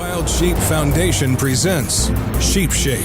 Wild Sheep Foundation presents Sheep Shape.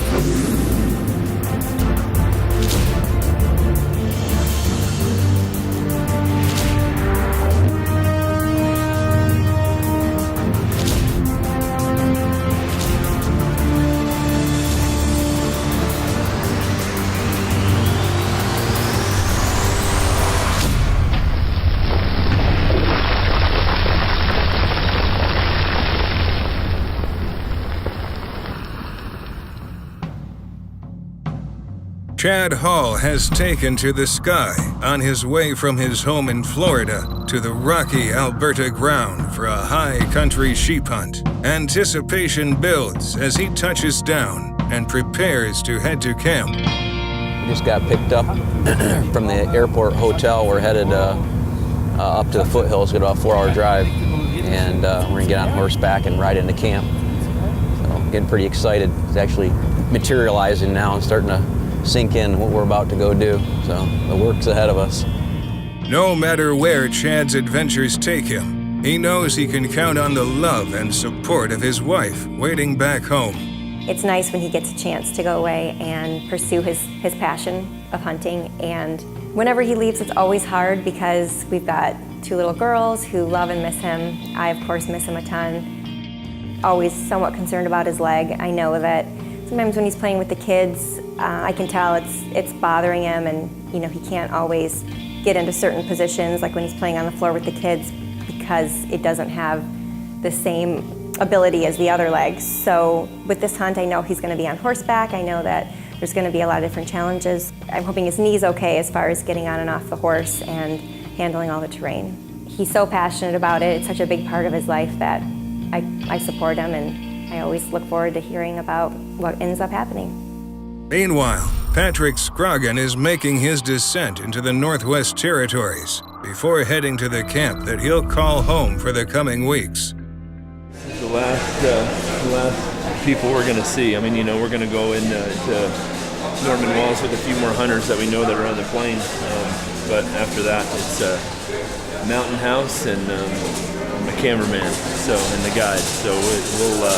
Chad Hall has taken to the sky on his way from his home in Florida to the rocky Alberta ground for a high country sheep hunt. Anticipation builds as he touches down and prepares to head to camp. We just got picked up from the airport hotel. We're headed up to the foothills, got about a 4-hour drive, and we're gonna get on horseback and ride into camp. So getting pretty excited. It's actually materializing now and starting to sink in what we're about to go do. So the work's ahead of us. No matter where Chad's adventures take him, he knows he can count on the love and support of his wife waiting back home. It's nice when he gets a chance to go away and pursue his passion of hunting. And whenever he leaves, it's always hard because we've got 2 little girls who love and miss him. I, of course, miss him a ton. Always somewhat concerned about his leg. I know that sometimes when he's playing with the kids, I can tell it's bothering him, and he can't always get into certain positions, like when he's playing on the floor with the kids, because it doesn't have the same ability as the other legs. So with this hunt, I know he's going to be on horseback. I know that there's going to be a lot of different challenges. I'm hoping his knee's okay as far as getting on and off the horse and handling all the terrain. He's so passionate about it. It's such a big part of his life that I support him, and I always look forward to hearing about what ends up happening. Meanwhile, Patrick Scroggin is making his descent into the Northwest Territories before heading to the camp that he'll call home for the coming weeks. This is the last people we're going to see. I mean, we're going to go into Norman Walls with a few more hunters that we know that are on the plains. But after that, it's a mountain house and a cameraman, and the guide. So we're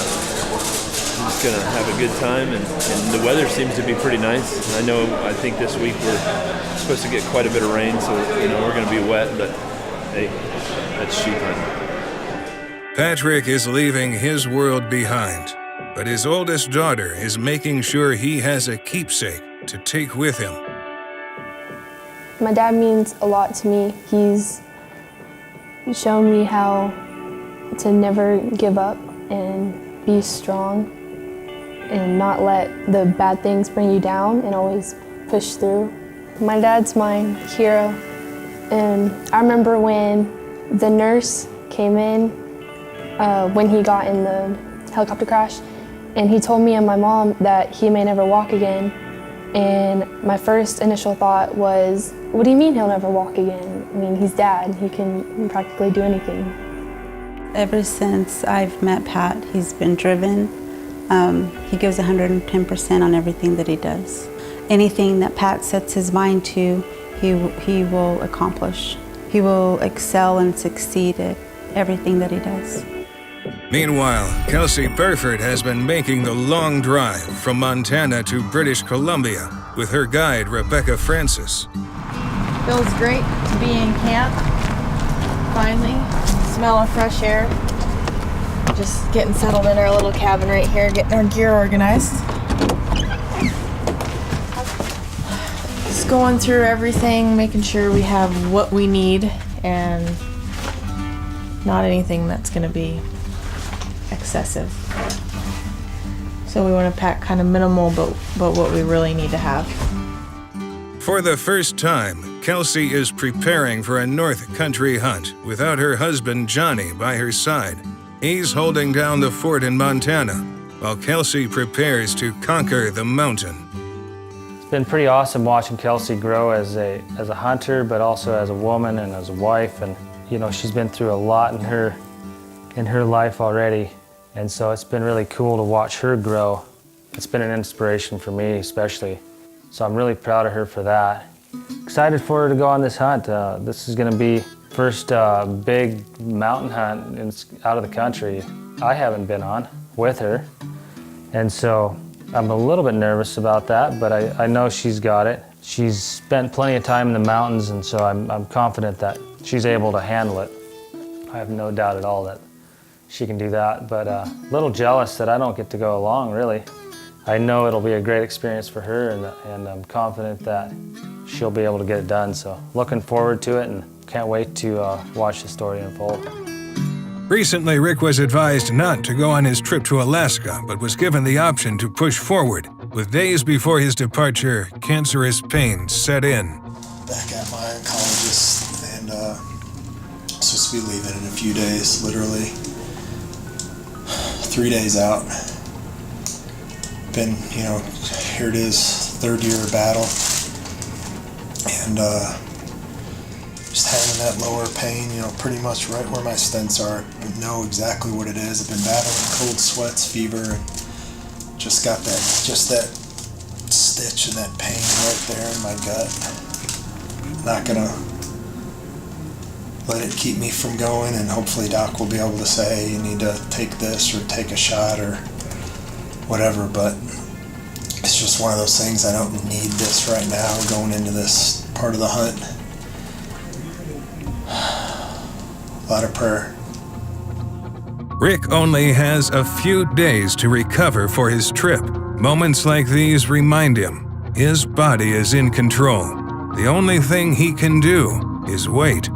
just gonna have a good time, and the weather seems to be pretty nice. I think this week we're supposed to get quite a bit of rain, so we're gonna be wet, but hey, that's sheep hunting. Patrick is leaving his world behind, but his oldest daughter is making sure he has a keepsake to take with him. My dad means a lot to me. He's shown me how to never give up and be strong and not let the bad things bring you down and always push through. My dad's my hero, and I remember when the nurse came in when he got in the helicopter crash, and he told me and my mom that he may never walk again. And my first initial thought was, what do you mean he'll never walk again? I mean, he's dad, he can practically do anything. Ever since I've met Pat, he's been driven. He gives 110% on everything that he does. Anything that Pat sets his mind to, he will accomplish. He will excel and succeed at everything that he does. Meanwhile, Kelsey Burford has been making the long drive from Montana to British Columbia with her guide, Rebecca Francis. Feels great to be in camp, finally. Smell of fresh air. Just getting settled in our little cabin right here, getting our gear organized. Just going through everything, making sure we have what we need and not anything that's going to be excessive. So we want to pack kind of minimal, but what we really need to have. For the first time, Kelsey is preparing for a North Country hunt without her husband Johnny by her side. He's holding down the fort in Montana, while Kelsey prepares to conquer the mountain. It's been pretty awesome watching Kelsey grow as a hunter, but also as a woman and as a wife. And she's been through a lot in her life already, and so it's been really cool to watch her grow. It's been an inspiration for me, especially. So I'm really proud of her for that. Excited for her to go on this hunt. This is going to be first big mountain hunt out of the country I haven't been on. with her. And so I'm a little bit nervous about that, but I know she's got it. She's spent plenty of time in the mountains, and so I'm confident that she's able to handle it. I have no doubt at all that she can do that, but a little jealous that I don't get to go along, really. I know it'll be a great experience for her, and I'm confident that she'll be able to get it done. So looking forward to it and can't wait to watch the story unfold. Recently, Rick was advised not to go on his trip to Alaska, but was given the option to push forward. With days before his departure, cancerous pain set in. Back at my oncologist, and supposed to be leaving in a few days, literally 3 days out. Been, here it is, third year of battle, and just having that lower pain, pretty much right where my stents are. I know exactly what it is. I've been battling cold sweats, fever, and just got that stitch and that pain right there in my gut. Not gonna let it keep me from going, and hopefully Doc will be able to say, hey, you need to take this or take a shot or whatever, but it's just one of those things. I don't need this right now going into this part of the hunt. A lot of prayer. Rick only has a few days to recover for his trip. Moments like these remind him his body is in control. The only thing he can do is wait.